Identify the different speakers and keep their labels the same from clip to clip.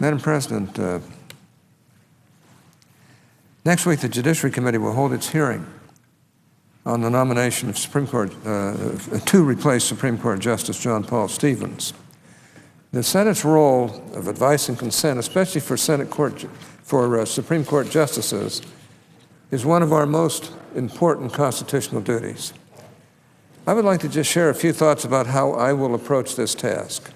Speaker 1: Madam President, next week the Judiciary Committee will hold its hearing on the nomination of Supreme Court to replace Supreme Court Justice John Paul Stevens. The Senate's role of advice and consent, especially for Supreme Court justices, is one of our most important constitutional duties. I would like to just share a few thoughts about how I will approach this task.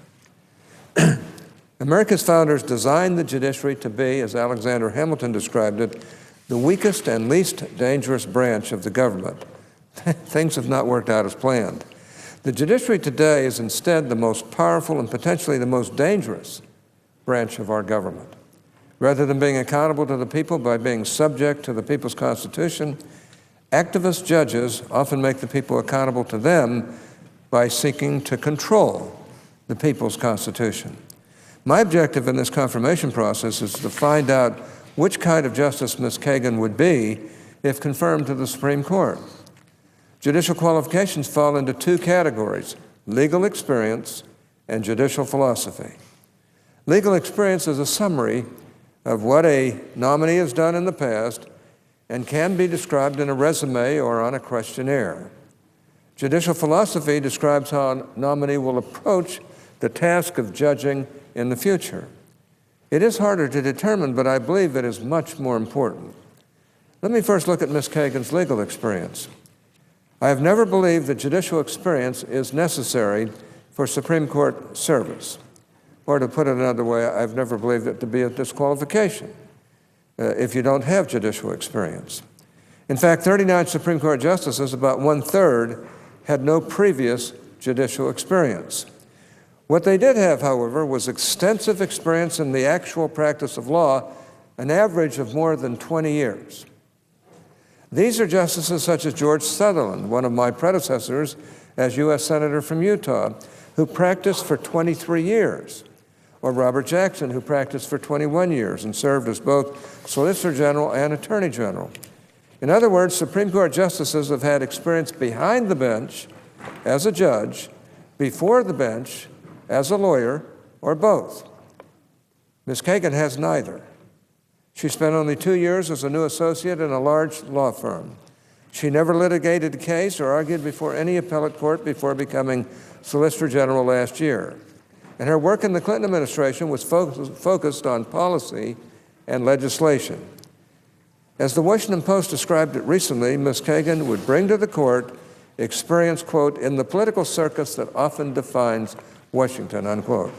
Speaker 1: America's founders designed the judiciary to be, as Alexander Hamilton described it, the weakest and least dangerous branch of the government. Things have not worked out as planned. The judiciary today is instead the most powerful and potentially the most dangerous branch of our government. Rather than being accountable to the people by being subject to the people's constitution, activist judges often make the people accountable to them by seeking to control the people's constitution. My objective in this confirmation process is to find out which kind of justice Ms. Kagan would be if confirmed to the Supreme Court. Judicial qualifications fall into two categories: legal experience and judicial philosophy. Legal experience is a summary of what a nominee has done in the past and can be described in a resume or on a questionnaire. Judicial philosophy describes how a nominee will approach the task of judging in the future. It is harder to determine, but I believe it is much more important. Let me first look at Ms. Kagan's legal experience. I have never believed that judicial experience is necessary for Supreme Court service. Or to put it another way, I've never believed it to be a disqualification if you don't have judicial experience. In fact, 39 Supreme Court justices, about 1/3, had no previous judicial experience. What they did have, however, was extensive experience in the actual practice of law, an average of more than 20 years. These are justices such as George Sutherland, one of my predecessors as U.S. Senator from Utah, who practiced for 23 years, or Robert Jackson, who practiced for 21 years and served as both Solicitor General and Attorney General. In other words, Supreme Court justices have had experience behind the bench as a judge, before the bench as a lawyer, or both. Ms. Kagan has neither. She spent only 2 years as a new associate in a large law firm. She never litigated a case or argued before any appellate court before becoming Solicitor General last year. And her work in the Clinton administration was focused on policy and legislation. As the Washington Post described it recently, Ms. Kagan would bring to the court experience, quote, in the political circus that often defines Washington, unquote.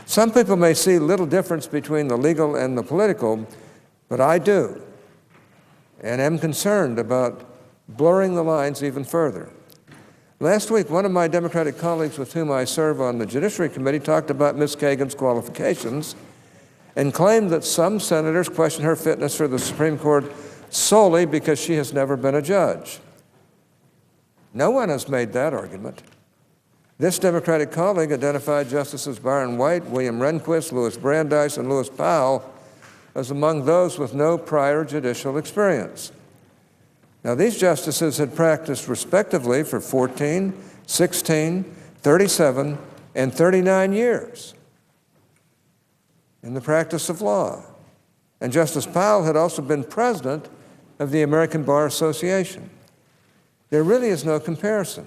Speaker 1: Some people may see little difference between the legal and the political, but I do, and am concerned about blurring the lines even further. Last week, one of my Democratic colleagues with whom I serve on the Judiciary Committee talked about Ms. Kagan's qualifications and claimed that some senators question her fitness for the Supreme Court solely because she has never been a judge. No one has made that argument. This Democratic colleague identified Justices Byron White, William Rehnquist, Louis Brandeis, and Lewis Powell as among those with no prior judicial experience. Now, these justices had practiced respectively for 14, 16, 37, and 39 years in the practice of law. And Justice Powell had also been president of the American Bar Association. There really is no comparison.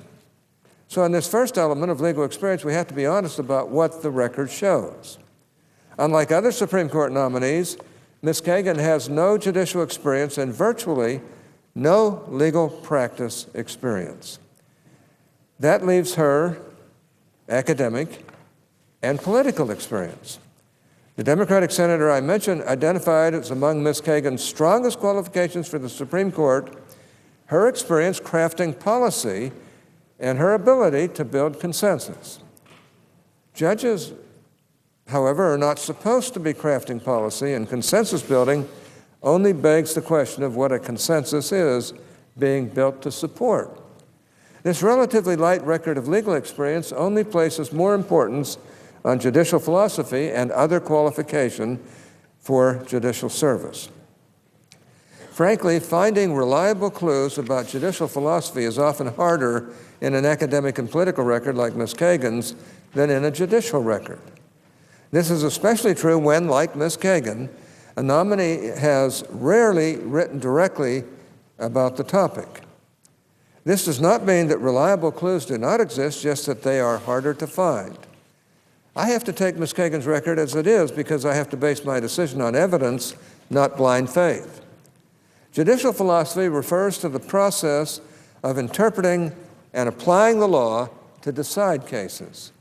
Speaker 1: So in this first element of legal experience, we have to be honest about what the record shows. Unlike other Supreme Court nominees, Ms. Kagan has no judicial experience and virtually no legal practice experience. That leaves her academic and political experience. The Democratic senator I mentioned identified as among Ms. Kagan's strongest qualifications for the Supreme Court her experience crafting policy and her ability to build consensus. Judges, however, are not supposed to be crafting policy, and consensus building only begs the question of what a consensus is being built to support. This relatively light record of legal experience only places more importance on judicial philosophy and other qualification for judicial service. Frankly, finding reliable clues about judicial philosophy is often harder in an academic and political record like Ms. Kagan's than in a judicial record. This is especially true when, like Ms. Kagan, a nominee has rarely written directly about the topic. This does not mean that reliable clues do not exist, just that they are harder to find. I have to take Ms. Kagan's record as it is because I have to base my decision on evidence, not blind faith. Judicial philosophy refers to the process of interpreting and applying the law to decide cases.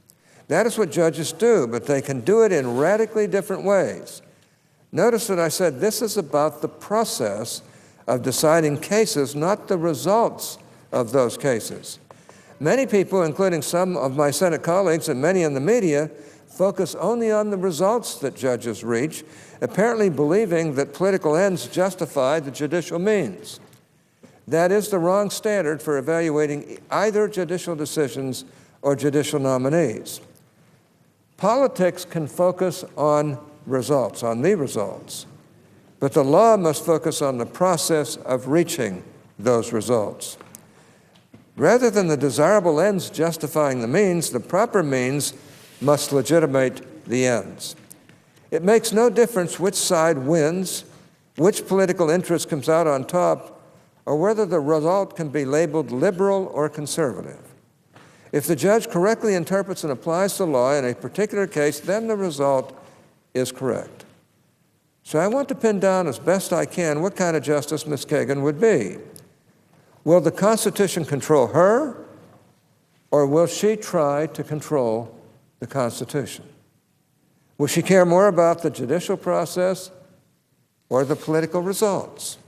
Speaker 1: That is what judges do, but they can do it in radically different ways. Notice that I said this is about the process of deciding cases, not the results of those cases. Many people, including some of my Senate colleagues and many in the media, focus only on the results that judges reach, apparently believing that political ends justify the judicial means. That is the wrong standard for evaluating either judicial decisions or judicial nominees. Politics can focus on results, on the results, but the law must focus on the process of reaching those results. Rather than the desirable ends justifying the means, the proper means must legitimate the ends. It makes no difference which side wins, which political interest comes out on top, or whether the result can be labeled liberal or conservative. If the judge correctly interprets and applies the law in a particular case, then the result is correct. So I want to pin down as best I can what kind of justice Ms. Kagan would be. Will the Constitution control her, or will she try to control the Constitution? Will she care more about the judicial process or the political results?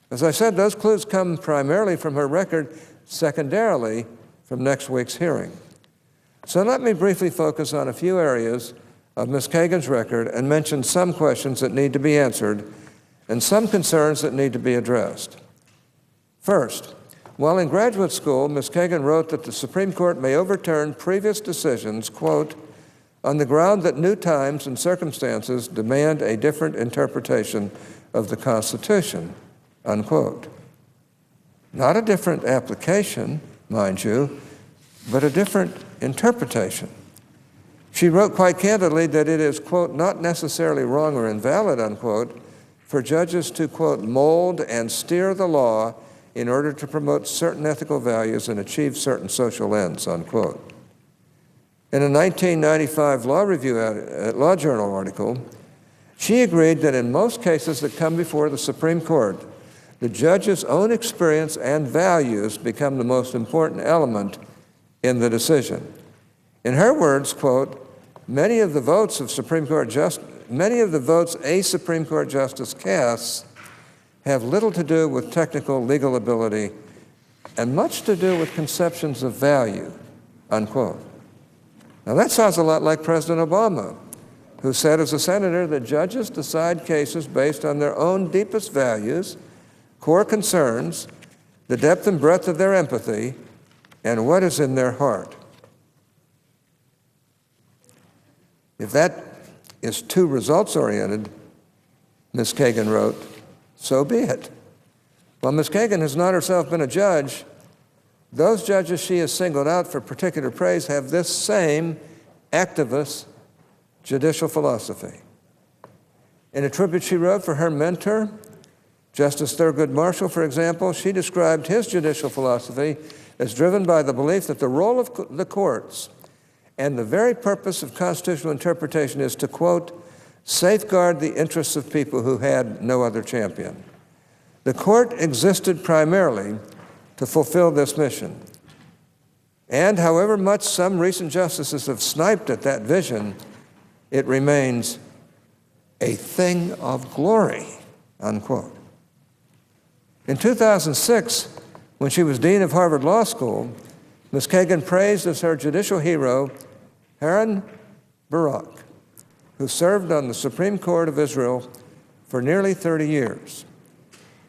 Speaker 1: As I said, those clues come primarily from her record, secondarily from next week's hearing. So let me briefly focus on a few areas of Ms. Kagan's record and mention some questions that need to be answered and some concerns that need to be addressed. First, while in graduate school, Ms. Kagan wrote that the Supreme Court may overturn previous decisions, quote, on the ground that new times and circumstances demand a different interpretation of the Constitution, unquote. Not a different application, mind you, but a different interpretation. She wrote quite candidly that it is, quote, not necessarily wrong or invalid, unquote, for judges to, quote, mold and steer the law in order to promote certain ethical values and achieve certain social ends, unquote. In a 1995 Law Journal article, she agreed that in most cases that come before the Supreme Court, the judge's own experience and values become the most important element in the decision. In her words, quote, many of the votes a Supreme Court justice casts have little to do with technical legal ability and much to do with conceptions of value, unquote. Now that sounds a lot like President Obama, who said as a senator that judges decide cases based on their own deepest values, core concerns, the depth and breadth of their empathy, and what is in their heart. If that is too results-oriented, Ms. Kagan wrote, so be it. While Ms. Kagan has not herself been a judge, those judges she has singled out for particular praise have this same activist judicial philosophy. In a tribute she wrote for her mentor, Justice Thurgood Marshall, for example, she described his judicial philosophy as driven by the belief that the role of the courts and the very purpose of constitutional interpretation is to, quote, safeguard the interests of people who had no other champion. The court existed primarily to fulfill this mission. And however much some recent justices have sniped at that vision, it remains a thing of glory, unquote. In 2006, when she was dean of Harvard Law School, Ms. Kagan praised as her judicial hero Aaron Barak, who served on the Supreme Court of Israel for nearly 30 years.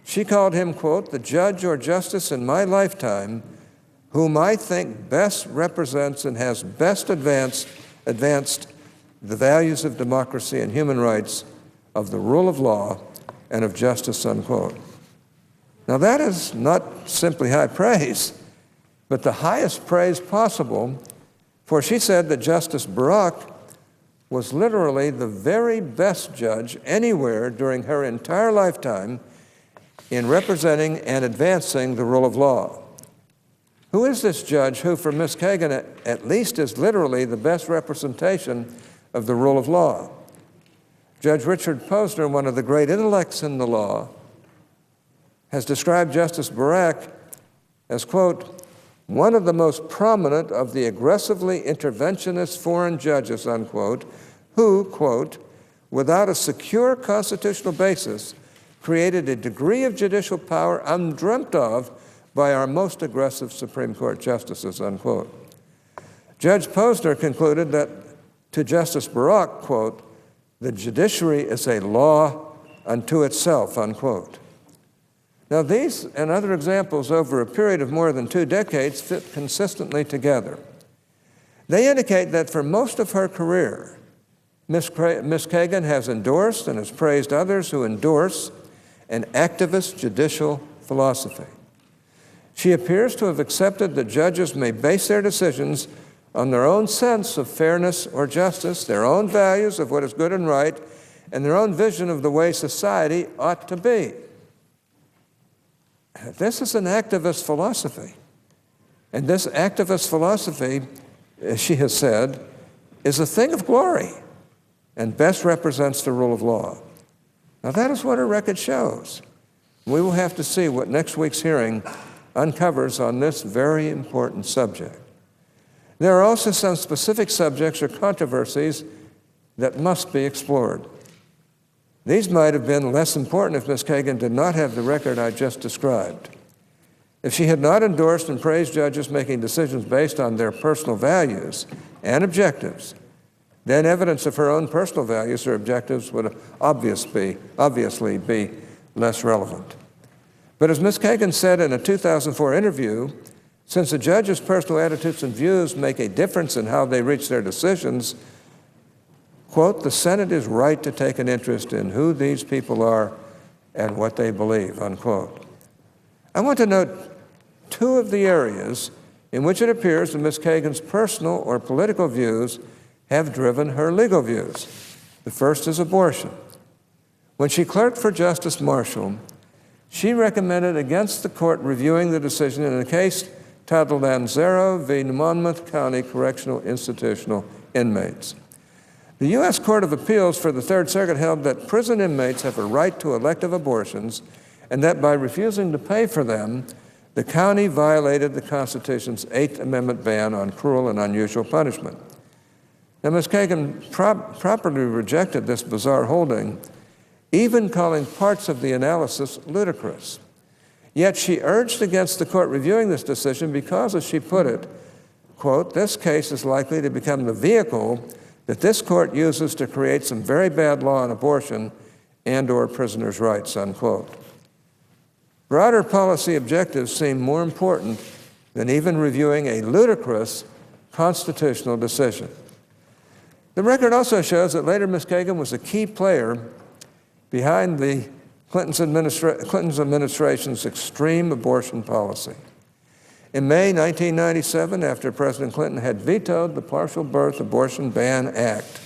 Speaker 1: She called him, quote, the judge or justice in my lifetime whom I think best represents and has best advanced the values of democracy and human rights, of the rule of law, and of justice, unquote. Now that is not simply high praise, but the highest praise possible, for she said that Justice Barak was literally the very best judge anywhere during her entire lifetime in representing and advancing the rule of law. Who is this judge who, for Ms. Kagan, at least is literally the best representation of the rule of law? Judge Richard Posner, one of the great intellects in the law, has described Justice Barak as, quote, one of the most prominent of the aggressively interventionist foreign judges, unquote, who, quote, without a secure constitutional basis, created a degree of judicial power undreamt of by our most aggressive Supreme Court justices, unquote. Judge Posner concluded that to Justice Barak, quote, the judiciary is a law unto itself, unquote. Now, these and other examples over a period of more than 2 decades fit consistently together. They indicate that for most of her career, Ms. Kagan has endorsed and has praised others who endorse an activist judicial philosophy. She appears to have accepted that judges may base their decisions on their own sense of fairness or justice, their own values of what is good and right, and their own vision of the way society ought to be. This is an activist philosophy. And this activist philosophy, as she has said, is a thing of glory and best represents the rule of law. Now, that is what her record shows. We will have to see what next week's hearing uncovers on this very important subject. There are also some specific subjects or controversies that must be explored. These might have been less important if Ms. Kagan did not have the record I just described. If she had not endorsed and praised judges making decisions based on their personal values and objectives, then evidence of her own personal values or objectives would obviously be less relevant. But as Ms. Kagan said in a 2004 interview, since a judge's personal attitudes and views make a difference in how they reach their decisions, quote, the Senate is right to take an interest in who these people are and what they believe, unquote. I want to note 2 of the areas in which it appears that Ms. Kagan's personal or political views have driven her legal views. The first is abortion. When she clerked for Justice Marshall, she recommended against the court reviewing the decision in a case titled Anzaro v. Monmouth County Correctional Institutional Inmates. The U.S. Court of Appeals for the Third Circuit held that prison inmates have a right to elective abortions and that by refusing to pay for them, the county violated the Constitution's 8th Amendment ban on cruel and unusual punishment. Now, Ms. Kagan properly rejected this bizarre holding, even calling parts of the analysis ludicrous. Yet she urged against the court reviewing this decision because, as she put it, quote, this case is likely to become the vehicle that this court uses to create some very bad law on abortion and or prisoners' rights, unquote. Broader policy objectives seem more important than even reviewing a ludicrous constitutional decision. The record also shows that later Ms. Kagan was a key player behind the Clinton's administration's extreme abortion policy. In May 1997, after President Clinton had vetoed the Partial Birth Abortion Ban Act,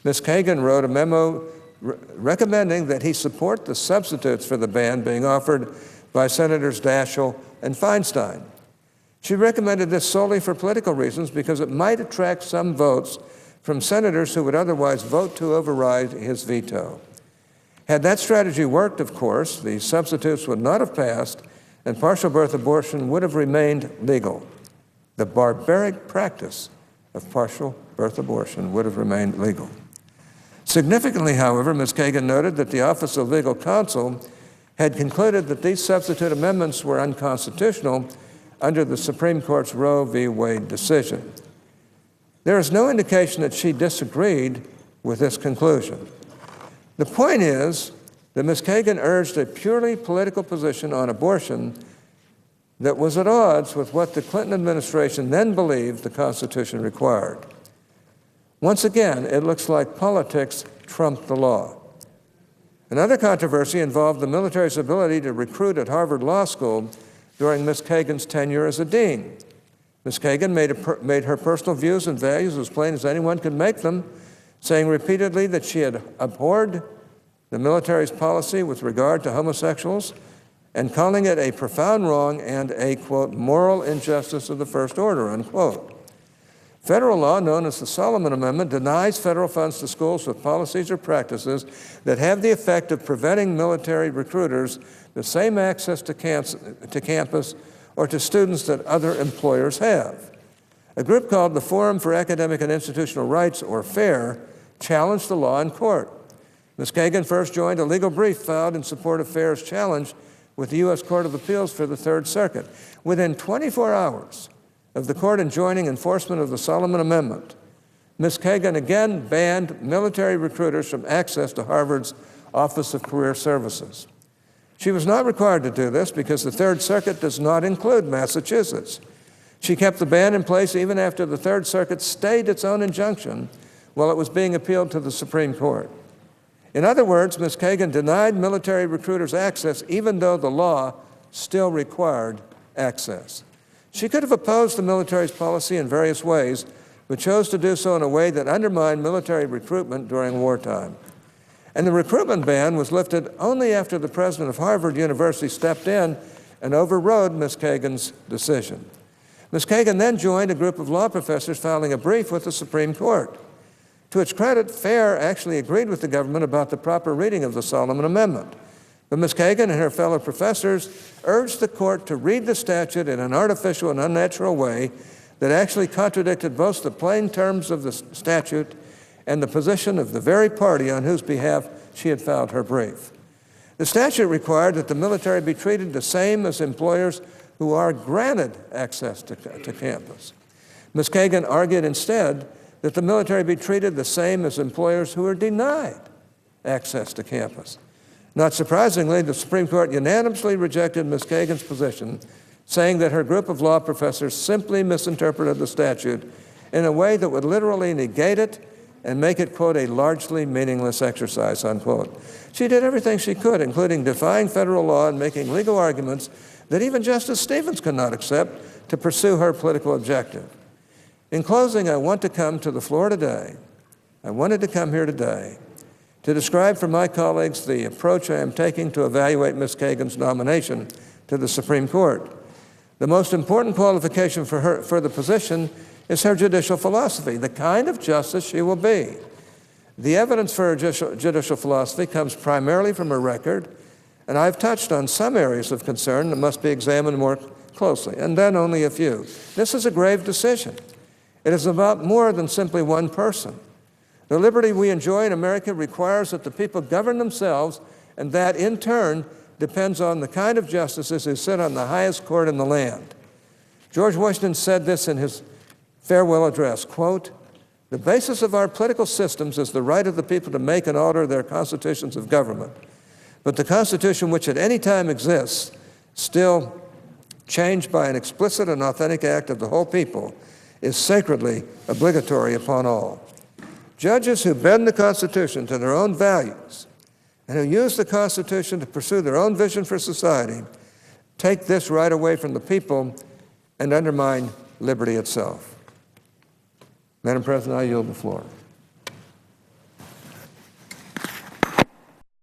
Speaker 1: Ms. Kagan wrote a memo recommending that he support the substitutes for the ban being offered by Senators Daschle and Feinstein. She recommended this solely for political reasons because it might attract some votes from senators who would otherwise vote to override his veto. Had that strategy worked, of course, the substitutes would not have passed and partial birth abortion would have remained legal. The barbaric practice of partial birth abortion would have remained legal. Significantly, however, Ms. Kagan noted that the Office of Legal Counsel had concluded that these substitute amendments were unconstitutional under the Supreme Court's Roe v. Wade decision. There is no indication that she disagreed with this conclusion. The point is that Ms. Kagan urged a purely political position on abortion that was at odds with what the Clinton administration then believed the Constitution required. Once again, it looks like politics trumped the law. Another controversy involved the military's ability to recruit at Harvard Law School during Ms. Kagan's tenure as a dean. Ms. Kagan made her personal views and values as plain as anyone could make them, saying repeatedly that she had abhorred the military's policy with regard to homosexuals and calling it a profound wrong and a, quote, moral injustice of the first order, unquote. Federal law, known as the Solomon Amendment, denies federal funds to schools with policies or practices that have the effect of preventing military recruiters the same access to campus or to students that other employers have. A group called the Forum for Academic and Institutional Rights, or FAIR, challenged the law in court. Ms. Kagan first joined a legal brief filed in support of FAIR's challenge with the U.S. Court of Appeals for the Third Circuit. Within 24 hours of the court enjoining enforcement of the Solomon Amendment, Ms. Kagan again banned military recruiters from access to Harvard's Office of Career Services. She was not required to do this because the Third Circuit does not include Massachusetts. She kept the ban in place even after the Third Circuit stayed its own injunction while it was being appealed to the Supreme Court. In other words, Ms. Kagan denied military recruiters access even though the law still required access. She could have opposed the military's policy in various ways, but chose to do so in a way that undermined military recruitment during wartime. And the recruitment ban was lifted only after the president of Harvard University stepped in and overrode Ms. Kagan's decision. Ms. Kagan then joined a group of law professors filing a brief with the Supreme Court. To its credit, FAIR actually agreed with the government about the proper reading of the Solomon Amendment. But Ms. Kagan and her fellow professors urged the court to read the statute in an artificial and unnatural way that actually contradicted both the plain terms of the statute and the position of the very party on whose behalf she had filed her brief. The statute required that the military be treated the same as employers who are granted access to campus. Ms. Kagan argued instead that the military be treated the same as employers who are denied access to campus. Not surprisingly, the Supreme Court unanimously rejected Ms. Kagan's position, saying that her group of law professors simply misinterpreted the statute in a way that would literally negate it and make it, quote, a largely meaningless exercise, unquote. She did everything she could, including defying federal law and making legal arguments that even Justice Stevens could not accept to pursue her political objective. In closing, I want to come to the floor today. I wanted to come here today to describe for my colleagues the approach I am taking to evaluate Ms. Kagan's nomination to the Supreme Court. The most important qualification for the position is her judicial philosophy, the kind of justice she will be. The evidence for her judicial philosophy comes primarily from her record, and I've touched on some areas of concern that must be examined more closely, and then only a few. This is a grave decision. It is about more than simply one person. The liberty we enjoy in America requires that the people govern themselves, and that, in turn, depends on the kind of justices who sit on the highest court in the land. George Washington said this in his farewell address, quote, "The basis of our political systems is the right of the people to make and alter their constitutions of government. But the Constitution which at any time exists, still changed by an explicit and authentic act of the whole people, is sacredly obligatory upon all." Judges who bend the Constitution to their own values and who use the Constitution to pursue their own vision for society take this right away from the people and undermine liberty itself. Madam President, I yield the floor.